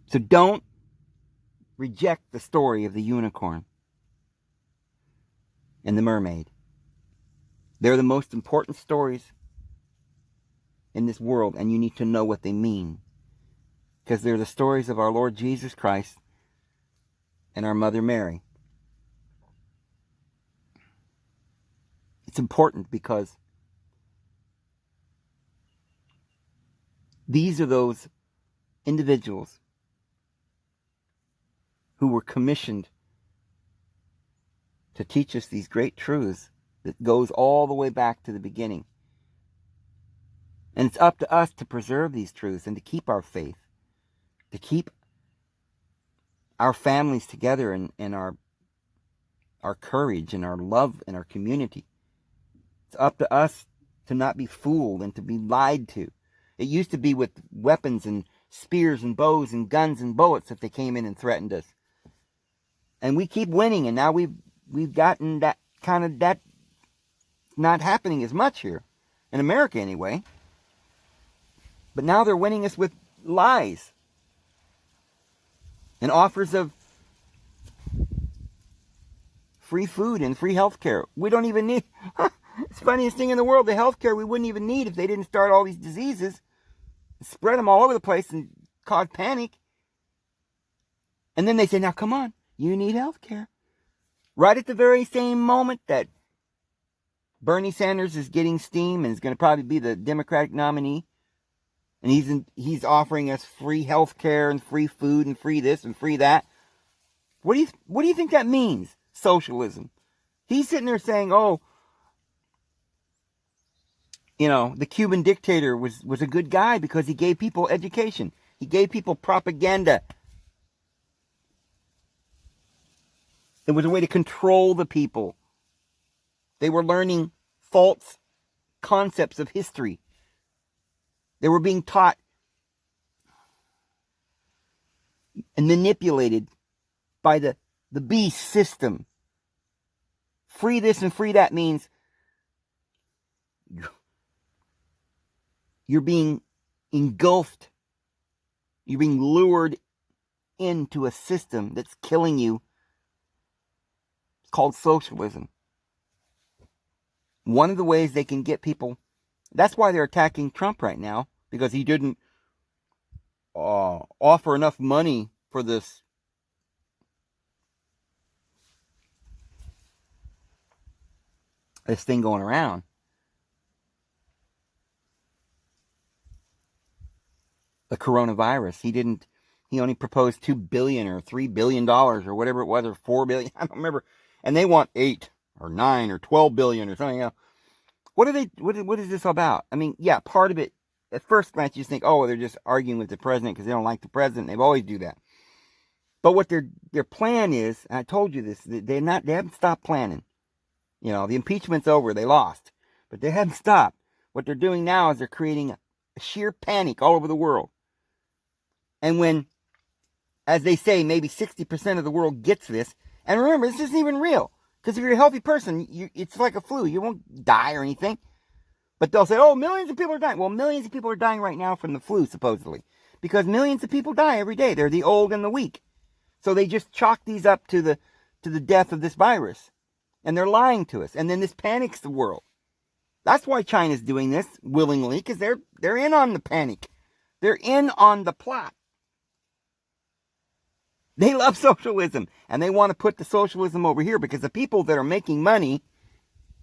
So don't reject the story of the unicorn and the mermaid. They're the most important stories in this world, and you need to know what they mean. Because they're the stories of our Lord Jesus Christ and our Mother Mary. It's important because these are those individuals who were commissioned to teach us these great truths that goes all the way back to the beginning. And it's up to us to preserve these truths and to keep our faith, to keep our families together and our courage and our love and our community. It's up to us to not be fooled and to be lied to. It used to be with weapons and spears and bows and guns and bullets that they came in and threatened us. And we keep winning, and now we've gotten that not happening as much here. In America anyway. But now they're winning us with lies. And offers of free food and free health care. We don't even need... It's the funniest thing in the world. The health care we wouldn't even need if they didn't start all these diseases. Spread them all over the place and cause panic. And then they say, now come on, you need health care. Right at the very same moment that Bernie Sanders is getting steam and is going to probably be the Democratic nominee. And he's offering us free health care and free food and free this and free that. What do you think that means? Socialism. He's sitting there saying, oh, the Cuban dictator was a good guy because he gave people education. He gave people propaganda. It was a way to control the people. They were learning false concepts of history. They were being taught and manipulated by the beast system. Free this and free that means you're being engulfed. You're being lured into a system that's killing you. It's called socialism. One of the ways they can get people, that's why they're attacking Trump right now, because he didn't offer enough money for this thing going around. The coronavirus. He only proposed $2 billion or $3 billion or whatever it was, or $4 billion. I don't remember. And they want 8 or 9 or 12 billion or something else. What is this about? I mean, yeah, part of it, at first glance, you think, oh, they're just arguing with the president because they don't like the president. They've always do that. But what their plan is, and I told you this, they haven't stopped planning. The impeachment's over. They lost. But they haven't stopped. What they're doing now is they're creating a sheer panic all over the world. And when, as they say, maybe 60% of the world gets this, and remember, this isn't even real. Because if you're a healthy person, it's like a flu. You won't die or anything. But they'll say, oh, millions of people are dying. Well, millions of people are dying right now from the flu, supposedly. Because millions of people die every day. They're the old and the weak. So they just chalk these up to to the death of this virus. And they're lying to us. And then this panics the world. That's why China's doing this willingly, because they're in on the panic. They're in on the plot. They love socialism, and they want to put the socialism over here because the people that are making money,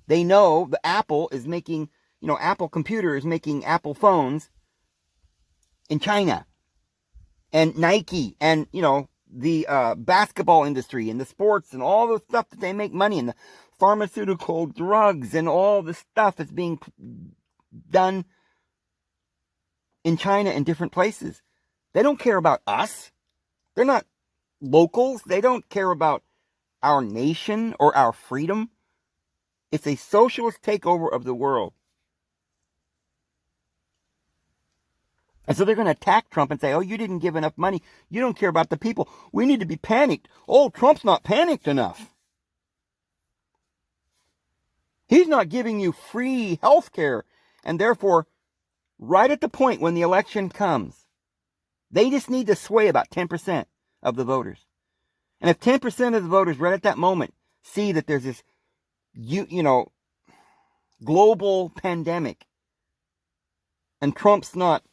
they know the Apple is making, Apple Computer is making Apple phones in China. And Nike and, the basketball industry and the sports and all the stuff that they make money in, the pharmaceutical drugs and all the stuff that's being done in China and different places. They don't care about us. They're not locals. They don't care about our nation or our freedom. It's a socialist takeover of the world. And so they're going to attack Trump and say, oh, you didn't give enough money. You don't care about the people. We need to be panicked. Oh, Trump's not panicked enough. He's not giving you free health care. And therefore, right at the point when the election comes, they just need to sway about 10% of the voters. And if 10% of the voters right at that moment see that there's this, global pandemic, and Trump's not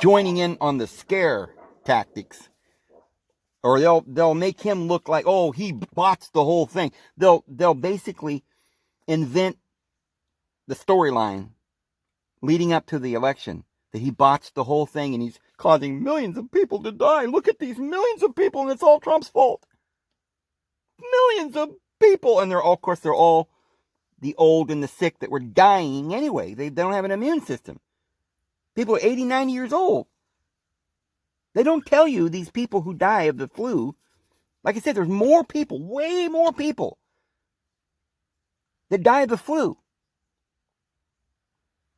joining in on the scare tactics, or they'll make him look like, oh, he botched the whole thing. They'll basically invent the storyline leading up to the election that he botched the whole thing and he's causing millions of people to die. Look at these millions of people, and it's all Trump's fault. Millions of people, and they're all the old and the sick that were dying anyway. They don't have an immune system. People are 80, 90 years old. They don't tell you these people who die of the flu. Like I said, there's more people, way more people, that die of the flu.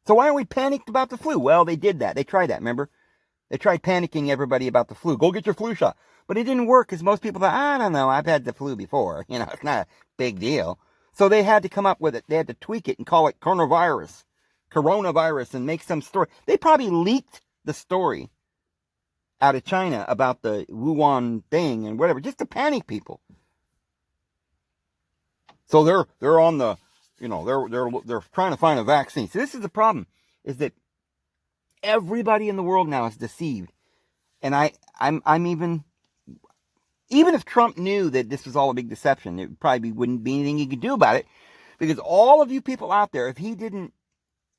So why are we panicked about the flu? Well, they did that. They tried that, remember? They tried panicking everybody about the flu. Go get your flu shot. But it didn't work because most people thought, I don't know, I've had the flu before. It's not a big deal. So they had to come up with it. They had to tweak it and call it coronavirus, and make some story. They probably leaked the story out of China about the Wuhan thing and whatever, just to panic people. So they're on the, they're trying to find a vaccine. So this is the problem, is that everybody in the world now is deceived. And I'm even if Trump knew that this was all a big deception, it probably wouldn't be anything he could do about it, because all of you people out there, if he didn't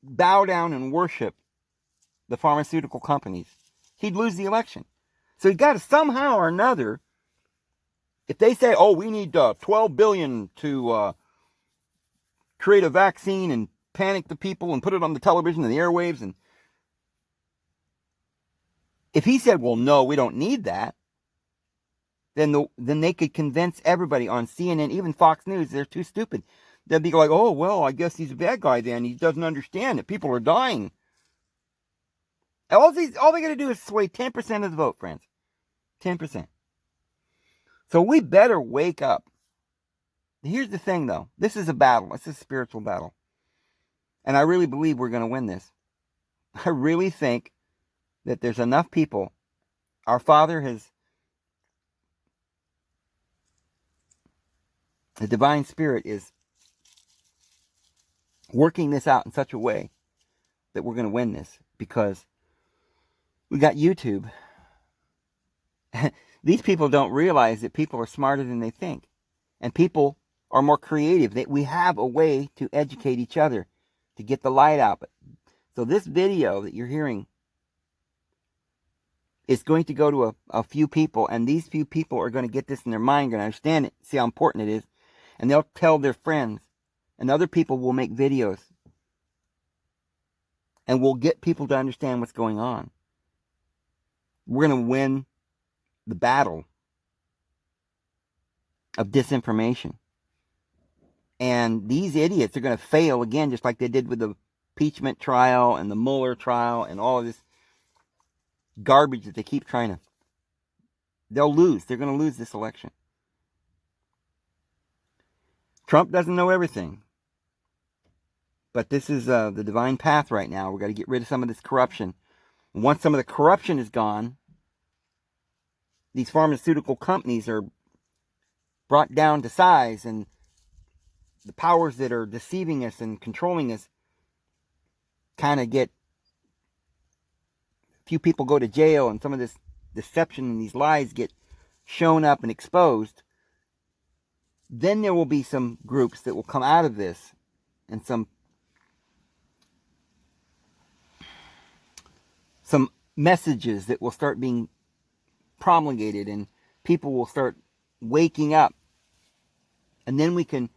bow down and worship the pharmaceutical companies, he'd lose the election. So he's got to somehow or another, if they say, oh, we need $12 billion to create a vaccine and panic the people and put it on the television and the airwaves, and if he said, well, no, we don't need that, then they could convince everybody on CNN, even Fox News, they're too stupid. They'd be like, oh, well, I guess he's a bad guy then. He doesn't understand that people are dying. All they got to do is sway 10% of the vote, friends. 10%. So we better wake up. Here's the thing, though. This is a battle. It's a spiritual battle. And I really believe we're going to win this. I really think that there's enough people. Our Father the Divine Spirit is working this out in such a way that we're going to win this, because we got YouTube. These people don't realize that people are smarter than they think. And people are more creative. We have a way to educate each other, to get the light out. So this video that you're hearing is going to go to a few people, and these few people are going to get this in their mind, going to understand it, see how important it is, and they'll tell their friends, and other people will make videos, and we'll get people to understand what's going on. We're going to win the battle of disinformation. And these idiots are going to fail again, just like they did with the impeachment trial and the Mueller trial and all of this garbage that they keep trying to. They'll lose. They're going to lose this election. Trump doesn't know everything. But this is the divine path right now. We've got to get rid of some of this corruption. And once some of the corruption is gone, these pharmaceutical companies are brought down to size, and the powers that are deceiving us and controlling us kind of get, a few people go to jail, and some of this deception and these lies get shown up and exposed, then there will be some groups that will come out of this, and some messages that will start being promulgated, and people will start waking up, and then we can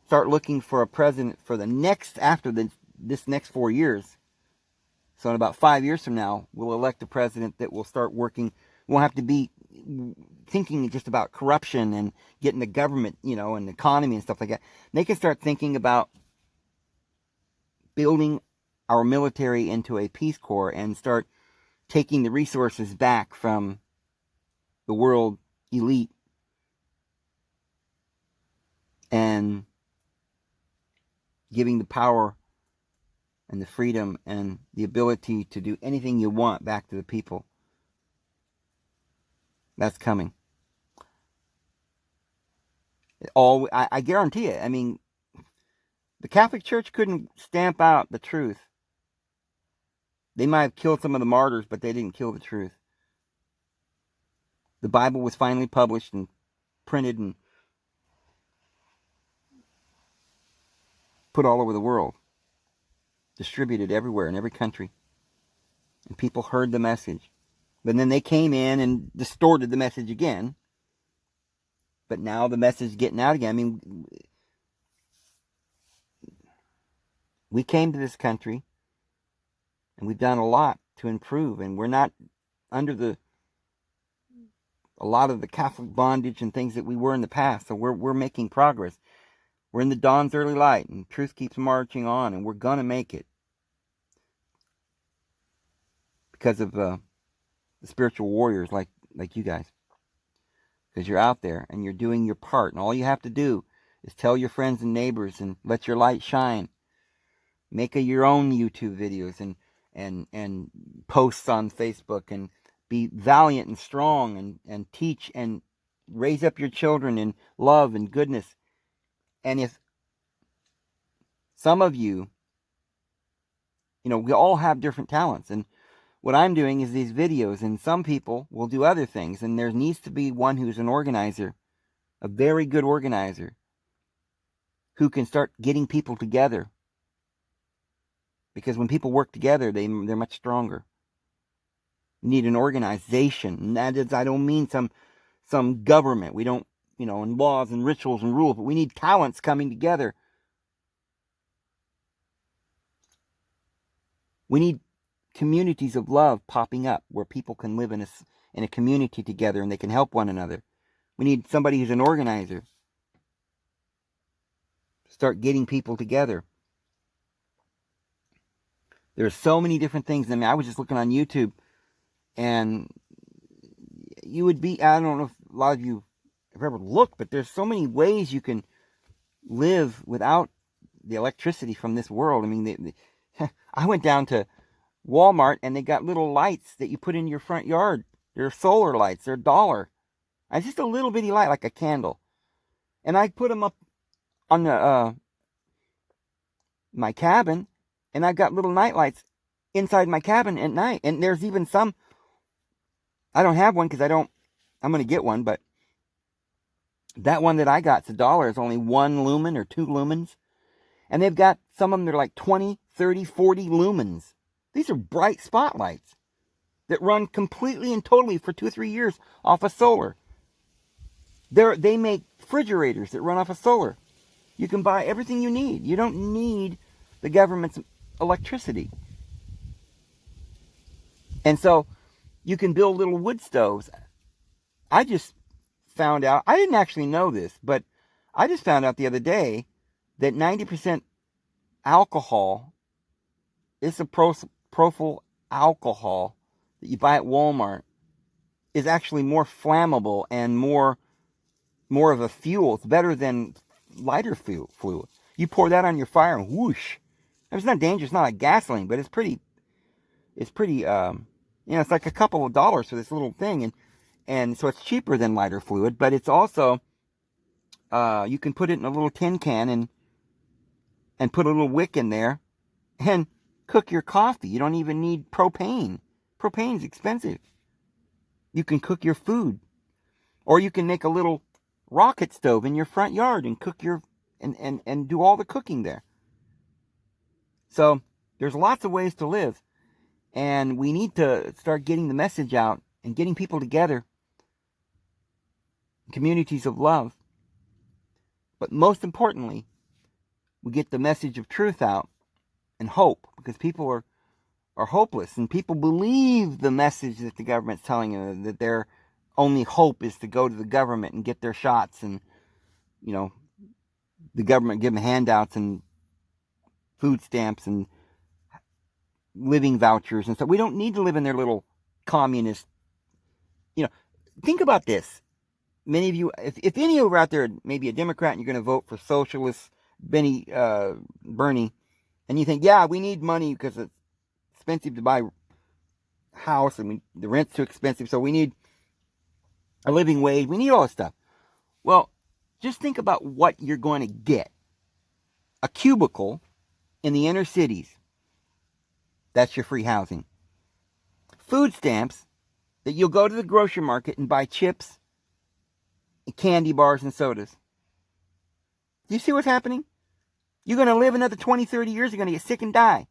start looking for a president for the next, after this next 4 years. So in about 5 years from now, we'll elect a president that will start working. We won't have to be thinking just about corruption and getting the government, and the economy and stuff like that. They can start thinking about building our military into a Peace Corps and start taking the resources back from the world elite and giving the power and the freedom and the ability to do anything you want back to the people. That's coming. I guarantee it. I mean, the Catholic Church couldn't stamp out the truth. They might have killed some of the martyrs, but they didn't kill the truth. The Bible was finally published and printed and put all over the world, distributed everywhere in every country, and people heard the message. But then they came in and distorted the message again. But now the message is getting out again. I mean, we came to this country and we've done a lot to improve, and we're not under a lot of the Catholic bondage and things that we were in the past. So we're making progress. We're in the dawn's early light, and truth keeps marching on, and we're gonna make it because of the spiritual warriors like you guys. Because you're out there and you're doing your part, and all you have to do is tell your friends and neighbors and let your light shine. Make your own YouTube videos and posts on Facebook, and be valiant and strong, and teach and raise up your children in love and goodness. And if some of you, we all have different talents, and what I'm doing is these videos, and some people will do other things, and there needs to be one who's an organizer, a very good organizer, who can start getting people together. Because when people work together, they're much stronger. You need an organization, and that is, I don't mean some government. We don't, and laws and rituals and rules, but we need talents coming together. We need communities of love popping up where people can live in a community together, and they can help one another. We need somebody who's an organizer. Start getting people together. There's so many different things. I mean, I was just looking on YouTube, and you would be, I don't know if a lot of you have ever looked, but there's so many ways you can live without the electricity from this world. I mean, I went down to Walmart, and they got little lights that you put in your front yard. They're solar lights. They're $1. And just a little bitty light, like a candle. And I put them up on my cabin, and I've got little night lights inside my cabin at night. And there's even some, I don't have one because I'm going to get one, but that one that I got's $1. It's only 1 lumen or 2 lumens. And they've got some of them, they're like 20, 30, 40 lumens. These are bright spotlights that run completely and totally for 2 or 3 years off of solar. They make refrigerators that run off of solar. You can buy everything you need. You don't need the government's electricity. And so you can build little wood stoves. I just found out, I didn't actually know this, but I just found out the other day that 90% alcohol, isopropyl alcohol that you buy at Walmart, is actually more flammable and more of a fuel. It's better than lighter fluid. You pour that on your fire and whoosh. It's not dangerous. It's not like gasoline, but it's pretty, it's like a couple of dollars for this little thing. And so it's cheaper than lighter fluid, but it's also, you can put it in a little tin can and put a little wick in there and cook your coffee. You don't even need propane. Propane's expensive. You can cook your food. Or you can make a little rocket stove in your front yard and cook and do all the cooking there. So there's lots of ways to live. And we need to start getting the message out and getting people together. Communities of love. But most importantly, we get the message of truth out and hope, because people are hopeless, and people believe the message that the government's telling them, that their only hope is to go to the government and get their shots, and the government give them handouts and food stamps and living vouchers and stuff. We don't need to live in their little communist. Think about this. Many of you, if any of you are out there, maybe a Democrat, and you're going to vote for socialist Bernie, and you think, yeah, we need money because it's expensive to buy a house, and the rent's too expensive, so we need a living wage. We need all this stuff. Well, just think about what you're going to get. A cubicle in the inner cities. That's your free housing. Food stamps that you'll go to the grocery market and buy chips, candy bars, and sodas. Do you see what's happening? You're going to live another 20, 30 years. You're going to get sick and die.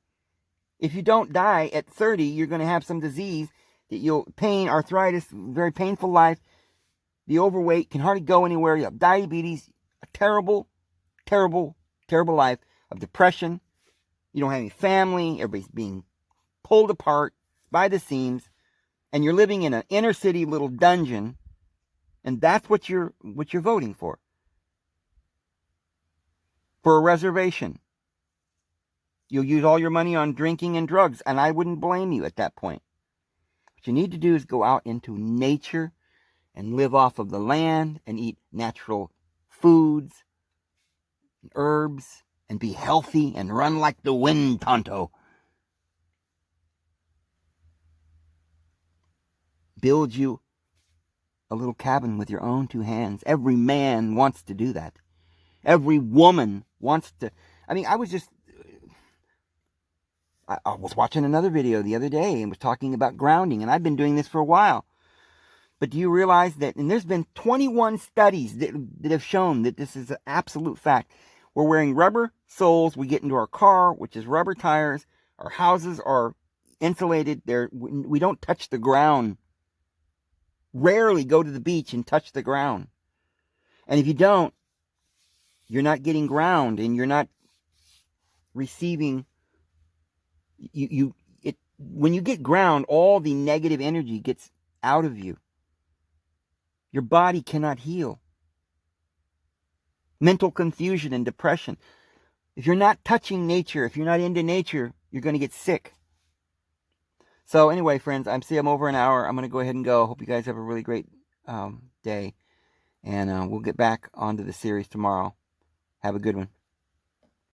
If you don't die at 30, you're going to have some disease that pain, arthritis, very painful life. The overweight can hardly go anywhere. You have diabetes, a terrible, terrible, terrible life of depression. You don't have any family. Everybody's being pulled apart by the seams, and you're living in an inner city little dungeon. And that's what you're voting for. For a reservation. You'll use all your money on drinking and drugs, and I wouldn't blame you at that point. What you need to do is go out into nature and live off of the land and eat natural foods, and herbs, and be healthy and run like the wind, Tonto. Build you a little cabin with your own two hands. Every man wants to do that. Every woman wants to. I was watching another video the other day and was talking about grounding, and I've been doing this for a while. But do you realize that, and there's been 21 studies that have shown that this is an absolute fact. We're wearing rubber soles. We get into our car, which is rubber tires. Our houses are insulated. We don't touch the ground. Rarely go to the beach and touch the ground. And if you don't, you're not getting ground, and you're not receiving. When you get ground, all the negative energy gets out of you. Your body cannot heal. Mental confusion and depression. If you're not touching nature, if you're not into nature, you're going to get sick. So anyway, friends, I'm over an hour. I'm going to go ahead and go. Hope you guys have a really great day. And we'll get back onto the series tomorrow. Have a good one.